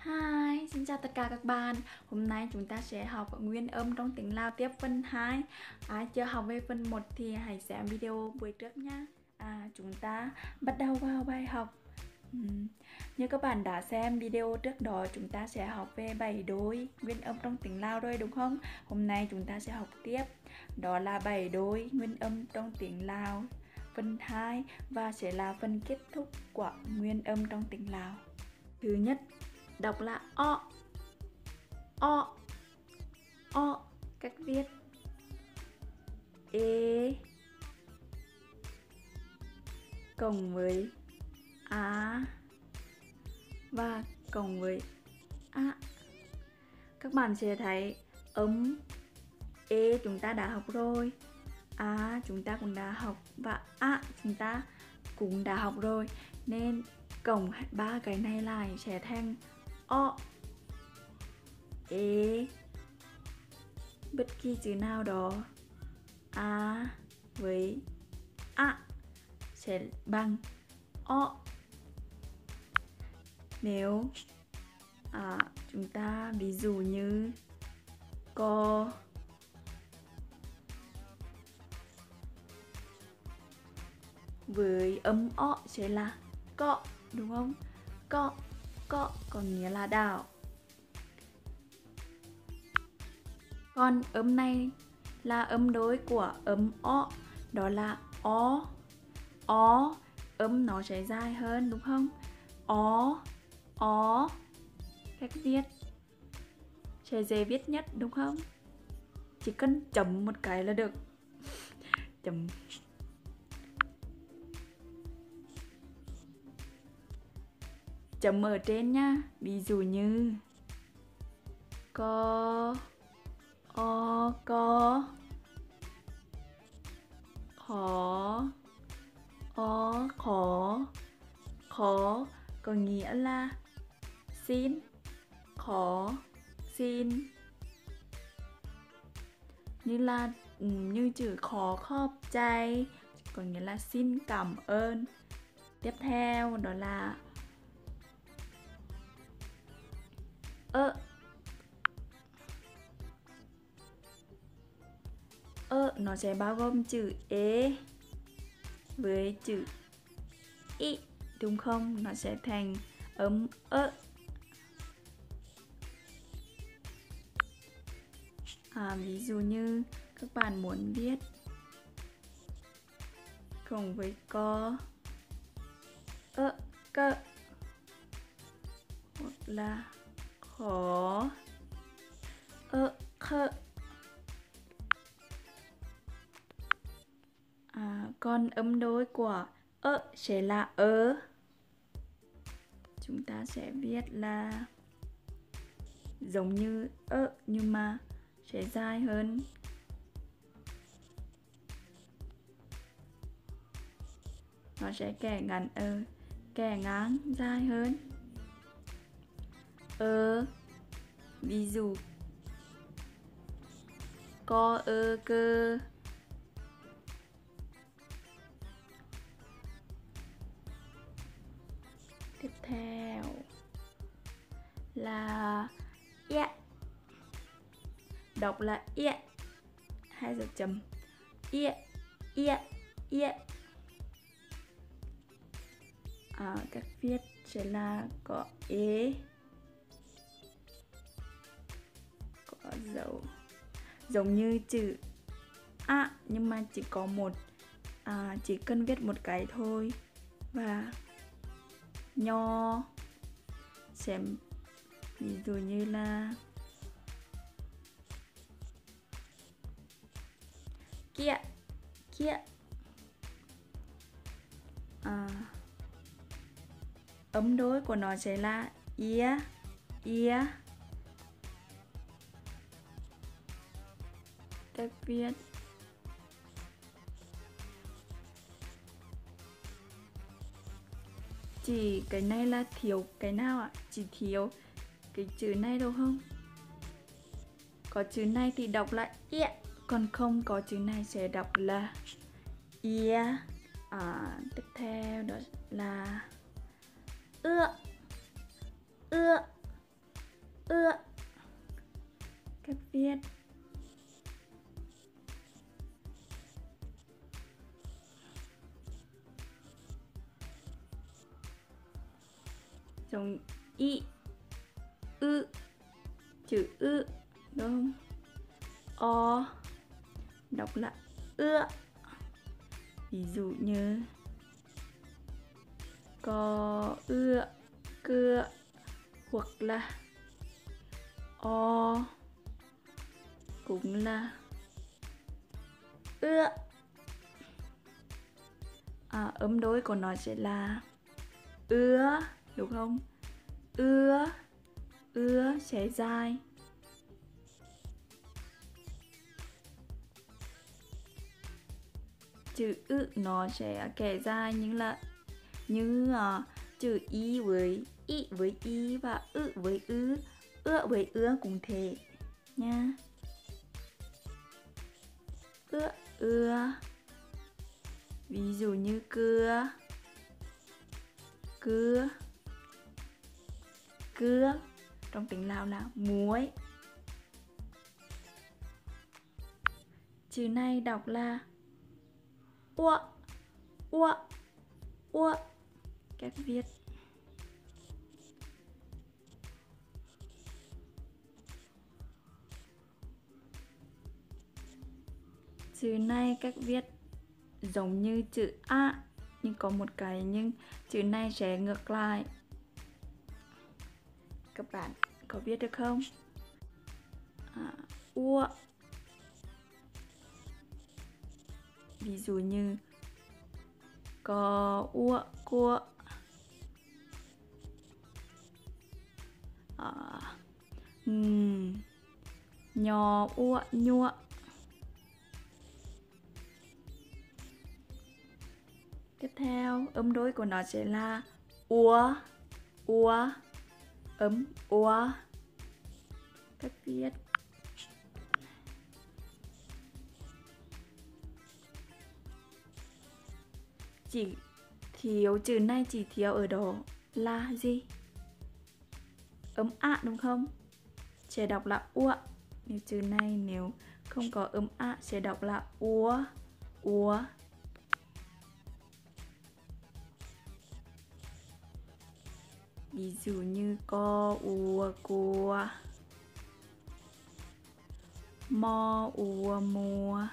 Hi, xin chào tất cả các bạn. Hôm nay chúng ta sẽ học nguyên âm trong tiếng Lào tiếp phần 2. Ai chưa học về phần 1 thì hãy xem video buổi trước nhé. Chúng ta bắt đầu vào bài học. Như các bạn đã xem video trước đó, chúng ta sẽ học về 7 đôi nguyên âm trong tiếng Lào rồi đúng không? Hôm nay chúng ta sẽ học tiếp, đó là 7 đôi nguyên âm trong tiếng Lào phần 2 và sẽ là phần kết thúc của nguyên âm trong tiếng Lào. Thứ nhất, đọc là o, cách viết e cộng với a và cộng với a. Các bạn sẽ thấy âm e chúng ta đã học rồi, a chúng ta cũng đã học và a chúng ta cũng đã học rồi, nên cộng ba cái này lại sẽ thành o e. Bất kỳ chữ nào đó a với a sẽ bằng o. Nếu chúng ta ví dụ như co với âm o sẽ là cọ, đúng không? Cọ có nghĩa là đảo. Còn âm này là âm đối của âm o, đó là o. Âm nó sẽ dài hơn đúng không? O. Cách viết sẽ dễ viết nhất đúng không? Chỉ cần chấm một cái là được. Chấm ở trên nha. Ví dụ như co khó có nghĩa là xin, khó xin, như chữ khó khop chay có nghĩa là xin cảm ơn. Tiếp theo đó là nó sẽ bao gồm chữ e với chữ i đúng không? Nó sẽ thành âm ơ. Ví dụ như các bạn muốn viết cộng với co cơ, hoặc là khó khơ. Còn âm đối của sẽ là chúng ta sẽ viết là giống như nhưng mà sẽ dài hơn. Nó sẽ kẻ ngắn kẻ ngang dài hơn. Ví dụ co cơ. Tiếp theo là yeah. Đọc là yeah, 2 dấu chấm. Yeah. Cách viết sẽ là có e, có dấu giống như chữ a nhưng mà chỉ có một, chỉ cần viết một cái thôi. Và nho xem ví dụ như là kia. Âm đối của nó sẽ là ia. Cách viết chỉ cái này là thiếu cái nào ạ? Chỉ thiếu cái chữ này đâu không? Có chữ này thì đọc là ia, còn không có chữ này sẽ đọc là ia. Tiếp theo đó là ưa. ưa. Cách viết giống y, ư, chữ ư, đúng không? O đọc là ưa. Ví dụ như có ưa, cưa, hoặc là o cũng là ưa. Âm đối của nó sẽ là ưa, đúng không? Ưa, ưa sẽ dài. Chữ ư nó sẽ kẻ dài như chữ y với y và ư với ư, ưa với ưa cũng thế nha. Ưa, ưa. Ví dụ như cưa, cưa, cưa. Trong tiếng Lào là muối. Chữ này đọc là ua, ua, ua. Cách viết chữ này cách viết giống như chữ A, nhưng có một cái nhưng chữ này sẽ ngược lại. Các bạn có viết được không? Ua. Ví dụ như có ua, cua. Nhỏ ua, nhua. Tiếp theo, âm đối của nó sẽ là ua, ua, ấm ua. Cách viết chỉ thiếu chữ này, chỉ thiếu ở đó là gì? Ấm a đúng không? Sẽ đọc là ua. Nếu chữ này nếu không có ấm a sẽ đọc là ua, ua. Ví dụ như co ua, cua. Mo ua, mua.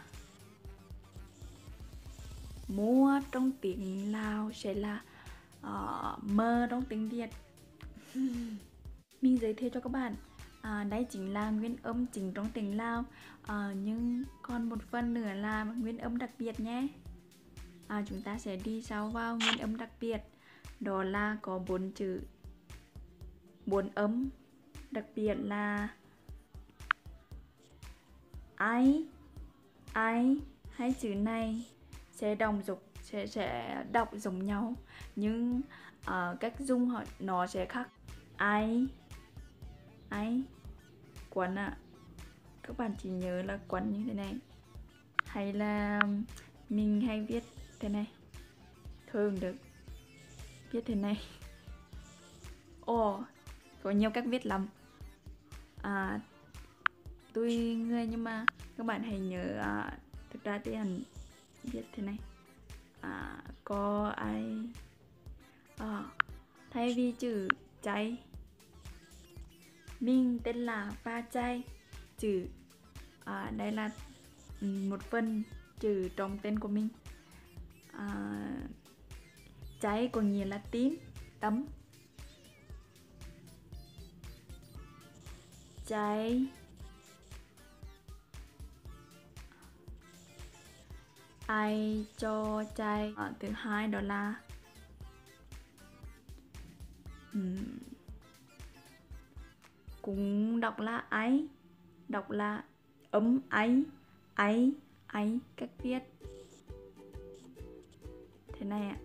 Mua trong tiếng Lào sẽ là mơ trong tiếng Việt. Mình giới thiệu cho các bạn, đây chính là nguyên âm chính trong tiếng Lào, nhưng còn một phần nữa là nguyên âm đặc biệt nhé. Chúng ta sẽ đi sâu vào nguyên âm đặc biệt. Đó là có 4 chữ, 4 âm đặc biệt là ai, hai chữ này sẽ đọc giống nhau, nhưng cách dùng nó sẽ khác. Ai, quấn các bạn chỉ nhớ là quấn như thế này, hay là mình hay viết thế này, thường được viết thế này. Có nhiều cách viết lắm. Tôi người nhưng mà các bạn hãy nhớ, thực ra thì hẳn viết thế này. Có ai, thay vì chữ cháy, mình tên là Pa Chay. Chữ đây là một phần chữ trong tên của mình. Cháy có nghĩa là tím, tấm. Cháy. Ai cho cháy. Thứ hai đó là cũng đọc là ấy, đọc là ấm ấy. Cách viết thế này ạ.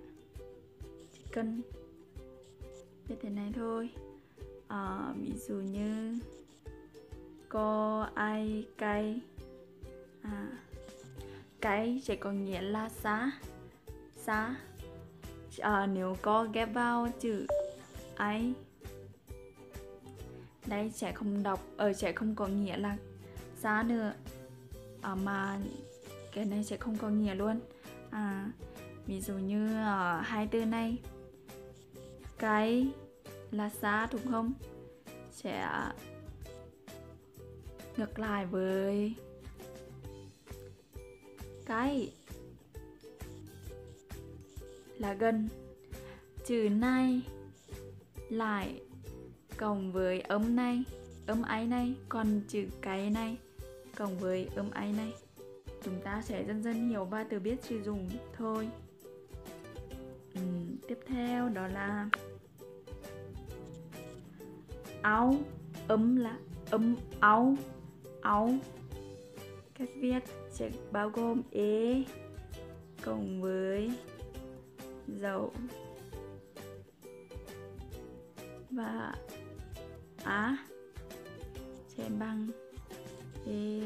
Chỉ cần viết thế này thôi. Ví dụ như có ai cay, cái sẽ có nghĩa là xa. Nếu có ghép vào chữ ấy. Đây sẽ không đọc, sẽ không có nghĩa là xa nữa, mà cái này sẽ không có nghĩa luôn. Ví dụ như hai từ này, cái là xa đúng không, sẽ ngược lại với cái là gần. Chữ này lại cộng với âm này, âm ấy này, còn chữ cái này cộng với âm ấy này. Chúng ta sẽ dần dần hiểu và tự biết sử dụng thôi. Tiếp theo đó là áo, âm là âm áo, áo. Cách viết sẽ bao gồm ế cộng với dấu và á sẽ bằng ế.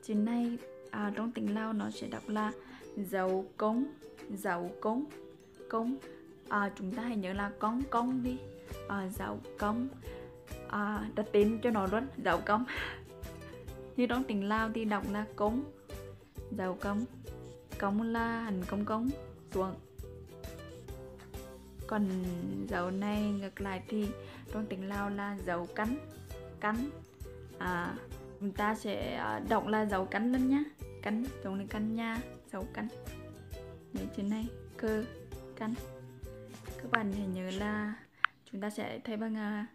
Chữ này trong tiếng Lao nó sẽ đọc là dấu cống, dấu cống, cống. Chúng ta hãy nhớ là cong đi, dấu cống, đặt tên cho nó luôn, dấu cống. Như trong tiếng Lao thì đọc là cống, dấu cống, cống là hình cong xuống. Còn dấu này ngược lại thì trong tiếng Lao là dấu cắn, cắn. Chúng ta sẽ đọc là dấu cắn lên nhá, cắn giống như căn nhà, dấu cắn. Những chữ này cơ, cắn. Các bạn hãy nhớ là chúng ta sẽ thấy bằng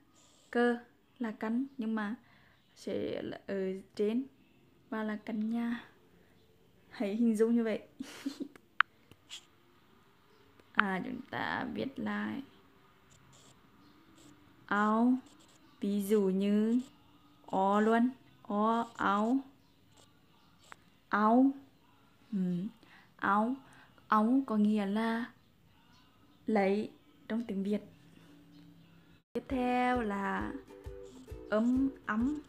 cơ là cắn, nhưng mà sẽ là ở trên và là căn nhà. Hãy hình dung như vậy. Chúng ta viết lại áo, ví dụ như ó luôn, ó áo, áo. Áo, áo có nghĩa là lấy trong tiếng Việt. Tiếp theo là ấm, ấm,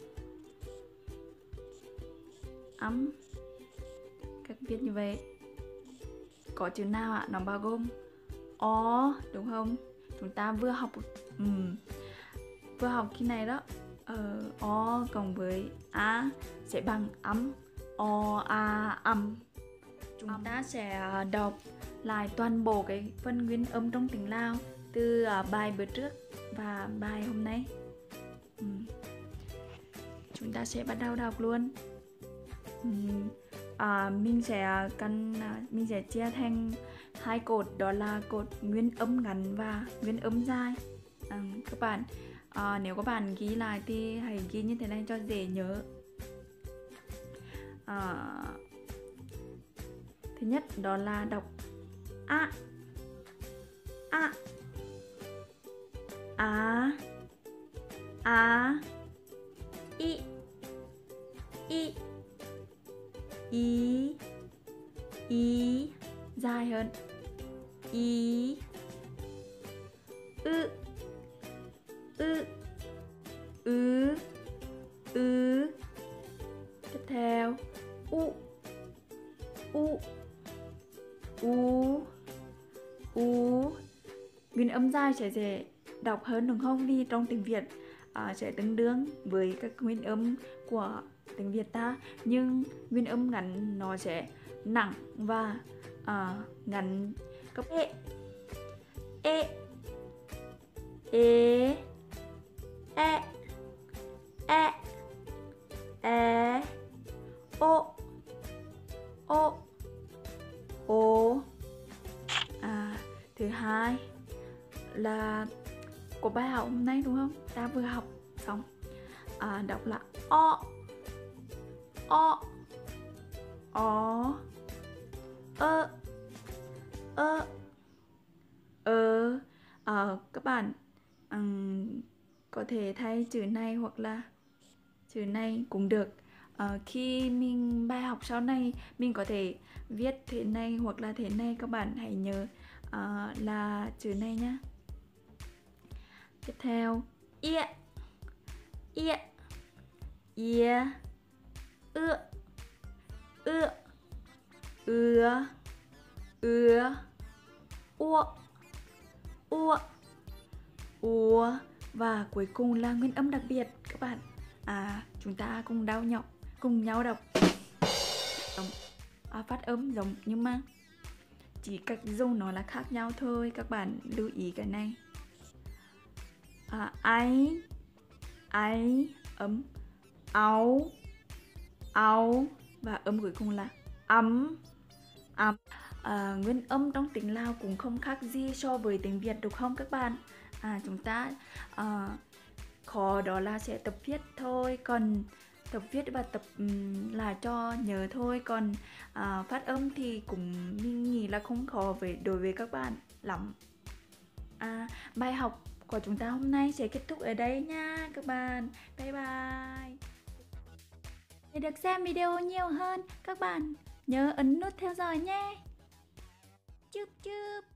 ấm. Cách viết như vậy. Có chữ nào ạ? Nó bao gồm ó đúng không? Chúng ta vừa học cái này đó. O cộng với a sẽ bằng ấm, o a âm. Chúng ta sẽ đọc lại toàn bộ cái phần nguyên âm trong tiếng Lao từ bài bữa trước và bài hôm nay. Chúng ta sẽ bắt đầu đọc luôn. Mình sẽ chia thành hai cột, đó là cột nguyên âm ngắn và nguyên âm dài. Các bạn nếu các bạn ghi lại thì hãy ghi như thế này cho dễ nhớ. Thứ nhất đó là đọc a, a, a, a, i, i, i, i, dài hơn, i, ư, ư, ư, ư. Tiếp theo u, u, u, u. Nguyên âm dài sẽ dễ đọc hơn đúng không? Vì trong tiếng Việt sẽ tương đương với các nguyên âm của tiếng Việt ta, nhưng nguyên âm ngắn nó sẽ nặng và ngắn cấp e, e, e, e, e, e, o, o, o. Thứ hai là của bài học hôm nay đúng không? Ta vừa học xong. Đọc là o, o, o, ơ, ơ, các bạn có thể thay chữ này hoặc là chữ này cũng được. Khi mình bài học sau này mình có thể viết thế này hoặc là thế này, các bạn hãy nhớ là chữ này nhá. Tiếp theo ia, ia, ia, ưa, ưa, ưa, ưa, ua, ua, ua. Và cuối cùng là nguyên âm đặc biệt các bạn. Chúng ta cùng nhau đọc. Phát âm giống nhưng mà chỉ cách dùng nó là khác nhau thôi, các bạn lưu ý cái này. Ấy, ấm, áo, và âm cuối cùng là ấm. Nguyên âm trong tiếng Lào cũng không khác gì so với tiếng Việt đúng không các bạn? Chúng ta khó đó là sẽ tập viết thôi, còn tập viết và tập là cho nhớ thôi, còn phát âm thì cũng mình nghĩ là không khó đối với các bạn lắm. Bài học của chúng ta hôm nay sẽ kết thúc ở đây nha các bạn. Bye bye. Để được xem video nhiều hơn, các bạn nhớ ấn nút theo dõi nhé. Chụp chụp.